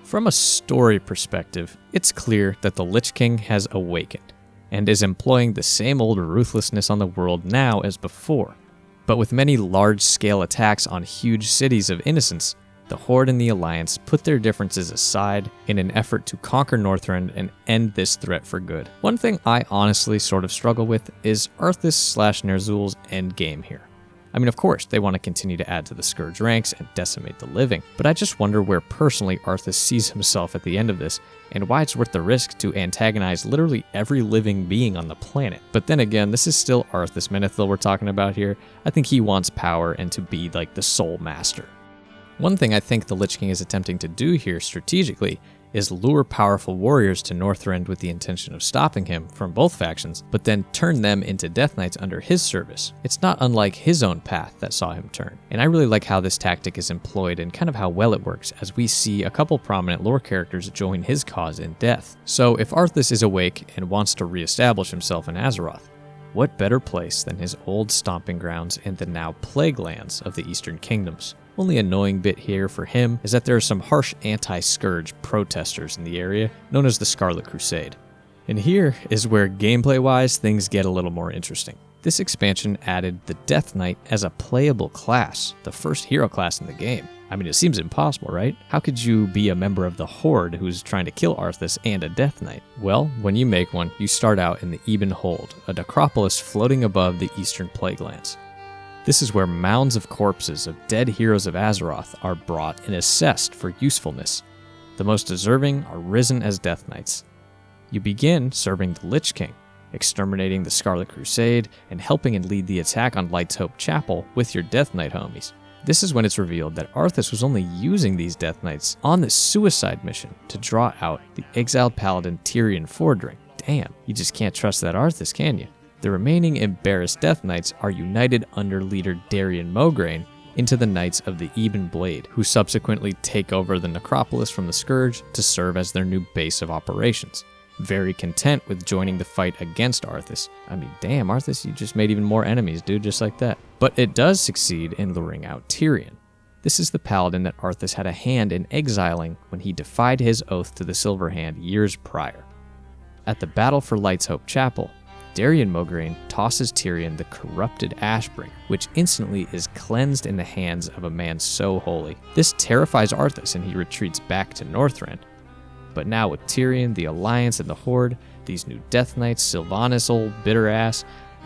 [SPEAKER 2] From a story perspective, it's clear that the Lich King has awakened, and is employing the same old ruthlessness on the world now as before. But with many large-scale attacks on huge cities of innocence, the Horde and the Alliance put their differences aside in an effort to conquer Northrend and end this threat for good. One thing I honestly sort of struggle with is Arthas/Ner'zhul's endgame here. I mean, of course, they want to continue to add to the Scourge ranks and decimate the living, but I just wonder where personally Arthas sees himself at the end of this, and why it's worth the risk to antagonize literally every living being on the planet. But then again, this is still Arthas Menethil we're talking about here. I think he wants power and to be like the sole master. One thing I think the Lich King is attempting to do here strategically is lure powerful warriors to Northrend with the intention of stopping him from both factions, but then turn them into Death Knights under his service. It's not unlike his own path that saw him turn. And I really like how this tactic is employed and kind of how well it works, as we see a couple prominent lore characters join his cause in death. So if Arthas is awake and wants to reestablish himself in Azeroth, what better place than his old stomping grounds in the now Plague Lands of the Eastern Kingdoms? Only annoying bit here for him is that there are some harsh anti-Scourge protesters in the area, known as the Scarlet Crusade. And here is where gameplay-wise things get a little more interesting. This expansion added the Death Knight as a playable class, the first hero class in the game. I mean, it seems impossible, right? How could you be a member of the Horde who's trying to kill Arthas and a Death Knight? Well, when you make one, you start out in the Eben Hold, a necropolis floating above the Eastern Plague Lands. This is where mounds of corpses of dead heroes of Azeroth are brought and assessed for usefulness. The most deserving are risen as Death Knights. You begin serving the Lich King, exterminating the Scarlet Crusade and helping and lead the attack on Light's Hope Chapel with your Death Knight homies. This is when it's revealed that Arthas was only using these Death Knights on this suicide mission to draw out the exiled paladin Tyrion Fordring. Damn, you just can't trust that Arthas, can you? The remaining embarrassed Death Knights are united under leader Darian Mograine into the Knights of the Eben Blade, who subsequently take over the necropolis from the Scourge to serve as their new base of operations. Very content with joining the fight against Arthas. I mean, damn, Arthas, you just made even more enemies, dude, just like that. But it does succeed in luring out Tyrion. This is the paladin that Arthas had a hand in exiling when he defied his oath to the Silver Hand years prior. At the Battle for Light's Hope Chapel, Darian Mograine tosses Tyrion the corrupted Ashbringer, which instantly is cleansed in the hands of a man so holy. This terrifies Arthas and he retreats back to Northrend. But now with Tyrion, the Alliance, and the Horde, these new Death Knights, Sylvanas, old bitter ass,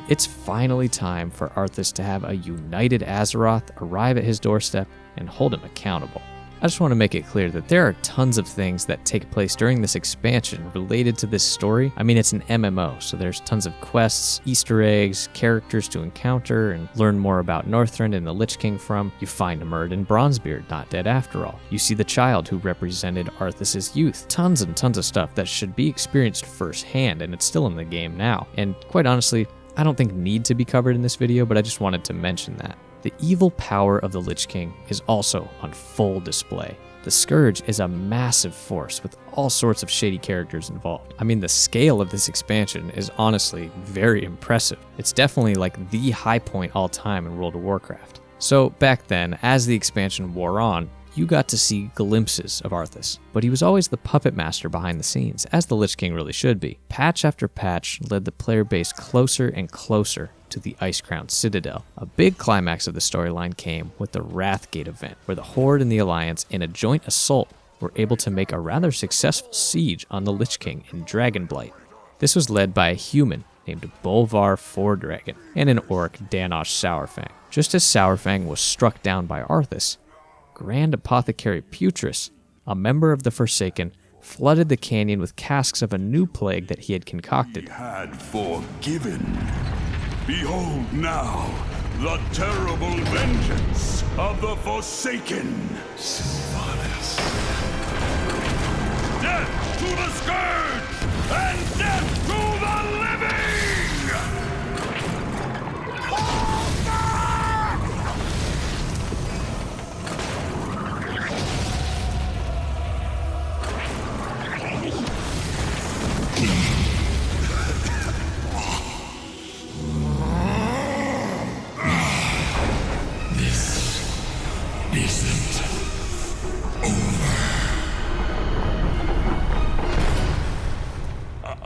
[SPEAKER 2] it's finally time for Arthas to have a united Azeroth arrive at his doorstep and hold him accountable. I just want to make it clear that there are tons of things that take place during this expansion related to this story. I mean, it's an MMO, so there's tons of quests, Easter eggs, characters to encounter, and learn more about Northrend and the Lich King from. You find Myrddin Bronzebeard, not dead after all. You see the child who represented Arthas' youth. Tons and tons of stuff that should be experienced firsthand, and it's still in the game now. And quite honestly, I don't think need to be covered in this video, but I just wanted to mention that. The evil power of the Lich King is also on full display. The Scourge is a massive force with all sorts of shady characters involved. I mean, the scale of this expansion is honestly very impressive. It's definitely like the high point all time in World of Warcraft. So back then, as the expansion wore on, you got to see glimpses of Arthas, but he was always the puppet master behind the scenes, as the Lich King really should be. Patch after patch led the player base closer and closer to the Ice-Crowned Citadel. A big climax of the storyline came with the Wrathgate event, where the Horde and the Alliance, in a joint assault, were able to make a rather successful siege on the Lich King in Dragonblight. This was led by a human named Bolvar Fordragon and an orc, Danosh Sourfang. Just as Sourfang was struck down by Arthas, Grand Apothecary Putris, a member of the Forsaken, flooded the canyon with casks of a new plague that he had concocted.
[SPEAKER 5] We had forgiven. Behold now the terrible vengeance of the Forsaken. Sylvanas. Death to the Scourge and death to the living!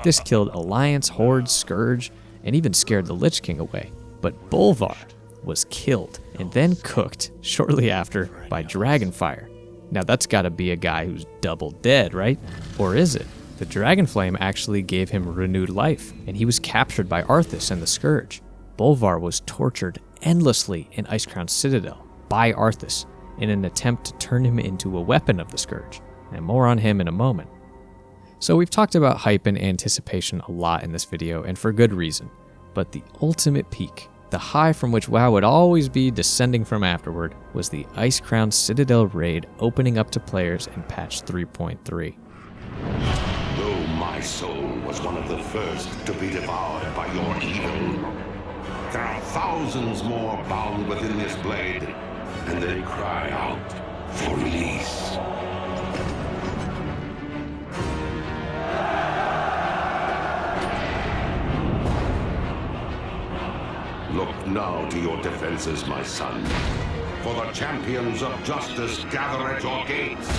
[SPEAKER 2] This killed Alliance, Horde, Scourge, and even scared the Lich King away. But Bolvar was killed and then cooked shortly after by Dragonfire. Now that's gotta be a guy who's double dead, right? Or is it? The Dragonflame actually gave him renewed life, and he was captured by Arthas and the Scourge. Bolvar was tortured endlessly in Icecrown Citadel by Arthas in an attempt to turn him into a weapon of the Scourge, and more on him in a moment. So we've talked about hype and anticipation a lot in this video, and for good reason, but the ultimate peak, the high from which WoW would always be descending from afterward, was the Icecrown Citadel raid opening up to players in patch 3.3.
[SPEAKER 1] Though my soul was one of the first to be devoured by your evil, there are thousands more bound within this blade, and they cry out for release. Look now to your defenses, my son, for the champions of justice gather at your gates.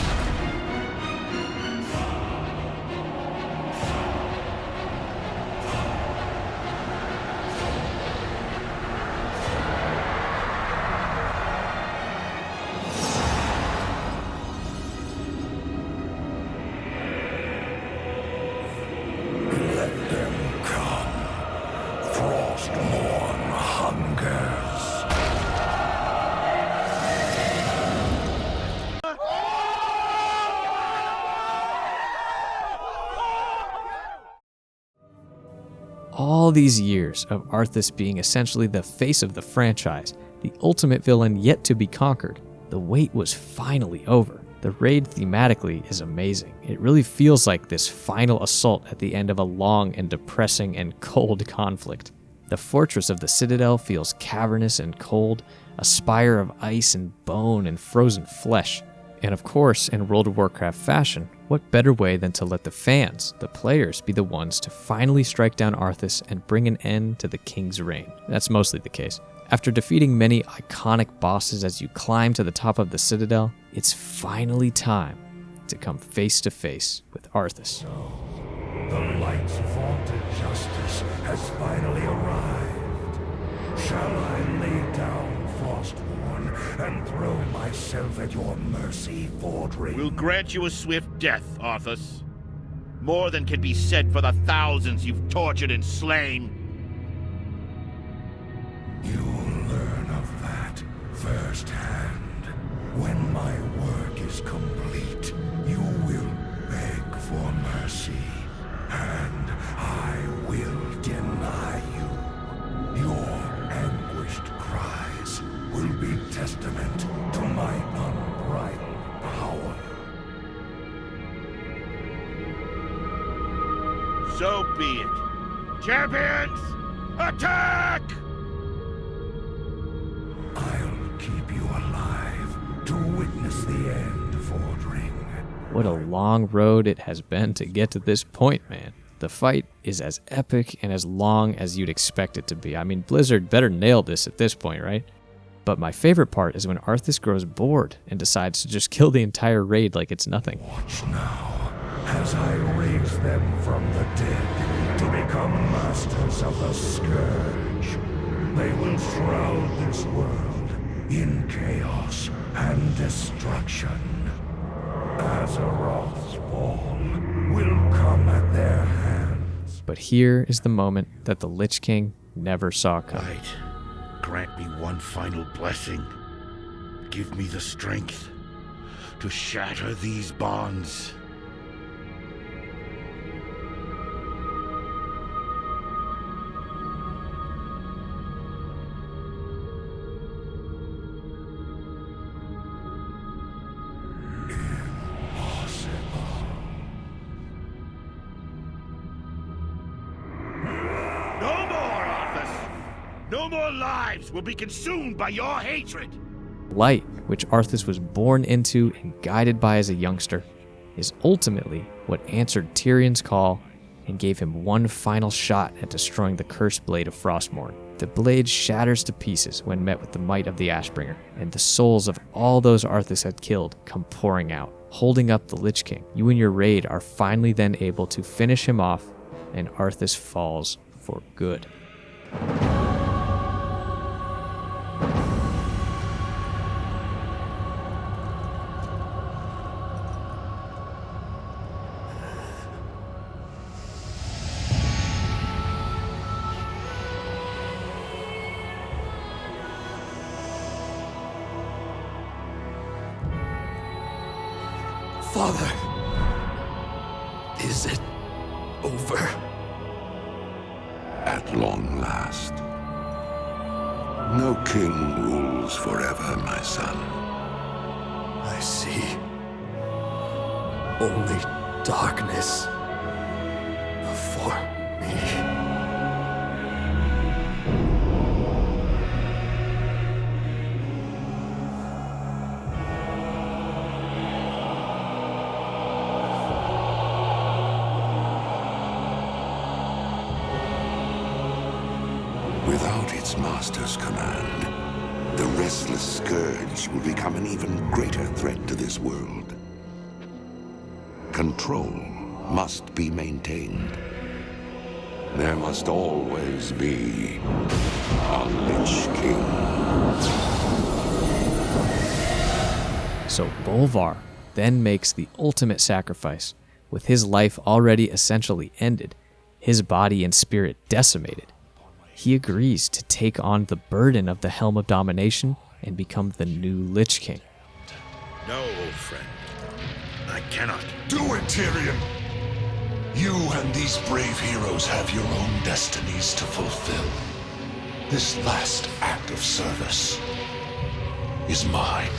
[SPEAKER 2] All these years of Arthas being essentially the face of the franchise, the ultimate villain yet to be conquered, the wait was finally over. The raid thematically is amazing. It really feels like this final assault at the end of a long and depressing and cold conflict. The fortress of the Citadel feels cavernous and cold, a spire of ice and bone and frozen flesh. And of course, in World of Warcraft fashion, what better way than to let the fans, the players, be the ones to finally strike down Arthas and bring an end to the King's reign? That's mostly the case. After defeating many iconic bosses as you climb to the top of the Citadel, it's finally time to come face to face with Arthas.
[SPEAKER 6] The light's vaunted justice has finally arrived. Shall I lay down Frostborn and throw myself at your mercy, Fordring?
[SPEAKER 15] We'll grant you a swift death, Arthas. More than can be said for the thousands you've tortured and slain.
[SPEAKER 6] You'll learn of that firsthand. When my work is complete, you will beg for mercy, and I will deny you. Your anguished cries will be testament to my unbridled power.
[SPEAKER 15] So be it. Champions, attack!
[SPEAKER 6] I'll keep you alive to witness the end, Fordring.
[SPEAKER 2] What a long road it has been to get to this point, man. The fight is as epic and as long as you'd expect it to be. I mean, Blizzard better nail this at this point, right? But my favorite part is when Arthas grows bored and decides to just kill the entire raid like it's nothing.
[SPEAKER 6] Watch now, as I raise them from the dead to become masters of the Scourge. They will shroud this world in chaos and destruction. Azeroth's fall will come at their hands.
[SPEAKER 2] But here is the moment that the Lich King never saw coming.
[SPEAKER 15] Light, grant me one final blessing. Give me the strength to shatter these bonds. No more lives will be consumed by your hatred!
[SPEAKER 2] Light, which Arthas was born into and guided by as a youngster, is ultimately what answered Tyrion's call and gave him one final shot at destroying the cursed blade of Frostmourne. The blade shatters to pieces when met with the might of the Ashbringer, and the souls of all those Arthas had killed come pouring out, holding up the Lich King. You and your raid are finally then able to finish him off, and Arthas falls for good.
[SPEAKER 6] Father, is it over?
[SPEAKER 1] At long last. No king rules forever, my son.
[SPEAKER 6] I see. Only darkness before me.
[SPEAKER 1] Without its master's command, the restless scourge will become an even greater threat to this world. Control must be maintained. There must always be a Lich King.
[SPEAKER 2] So Bolvar then makes the ultimate sacrifice. With his life already essentially ended, his body and spirit decimated, he agrees to take on the burden of the Helm of Domination and become the new Lich King.
[SPEAKER 15] No, old friend. I cannot.
[SPEAKER 5] Do it, Tyrion! You and these brave heroes have your own destinies to fulfill. This last act of service is mine.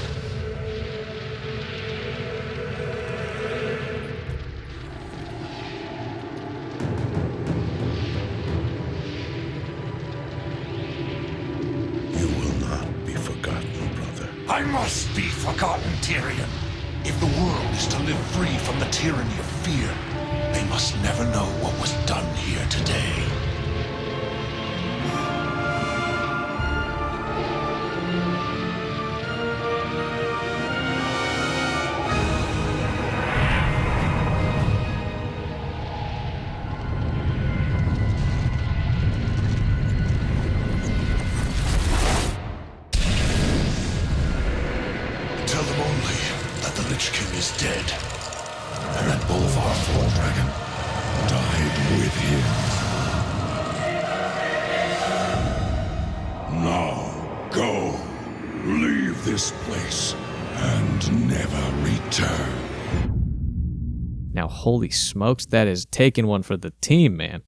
[SPEAKER 5] I must be forgotten, Tyrion. If the world is to live free from the tyranny of fear, they must never know what was done here today. Tell them only that the Lich King is dead, and that Bolvar Dragon died with him. Now go, leave this place, and never return.
[SPEAKER 2] Now, holy smokes, that is taking one for the team, man.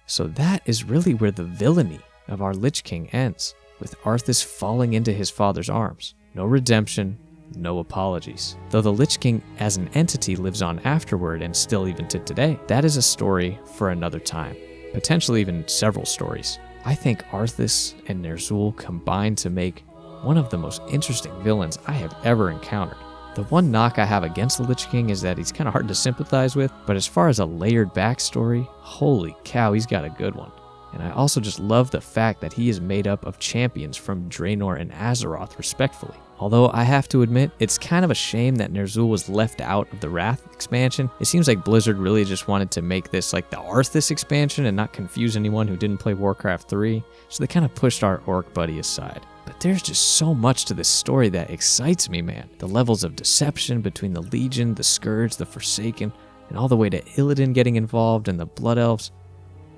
[SPEAKER 2] So that is really where the villainy of our Lich King ends, with Arthas falling into his father's arms. No redemption, no apologies. Though the Lich King as an entity lives on afterward and still even to today, that is a story for another time. Potentially even several stories. I think Arthas and Ner'zhul combined to make one of the most interesting villains I have ever encountered. The one knock I have against the Lich King is that he's kind of hard to sympathize with, but as far as a layered backstory, holy cow, he's got a good one. And I also just love the fact that he is made up of champions from Draenor and Azeroth, respectfully. Although I have to admit, it's kind of a shame that Ner'zhul was left out of the Wrath expansion. It seems like Blizzard really just wanted to make this like the Arthas expansion and not confuse anyone who didn't play Warcraft 3, so they kind of pushed our orc buddy aside. But there's just so much to this story that excites me, man. The levels of deception between the Legion, the Scourge, the Forsaken, and all the way to Illidan getting involved and the Blood Elves.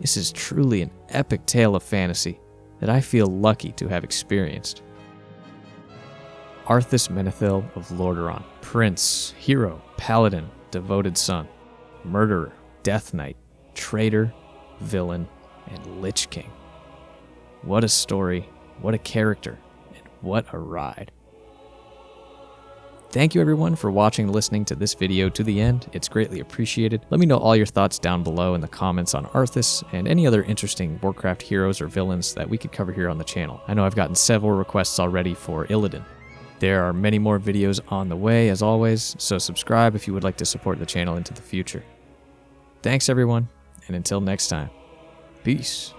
[SPEAKER 2] This is truly an epic tale of fantasy that I feel lucky to have experienced. Arthas Menethil of Lordaeron, Prince, Hero, Paladin, Devoted Son, Murderer, Death Knight, Traitor, Villain, and Lich King. What a story, what a character, and what a ride. Thank you everyone for watching and listening to this video to the end. It's greatly appreciated. Let me know all your thoughts down below in the comments on Arthas and any other interesting Warcraft heroes or villains that we could cover here on the channel. I know I've gotten several requests already for Illidan. There are many more videos on the way as always, so subscribe if you would like to support the channel into the future. Thanks everyone, and until next time, peace.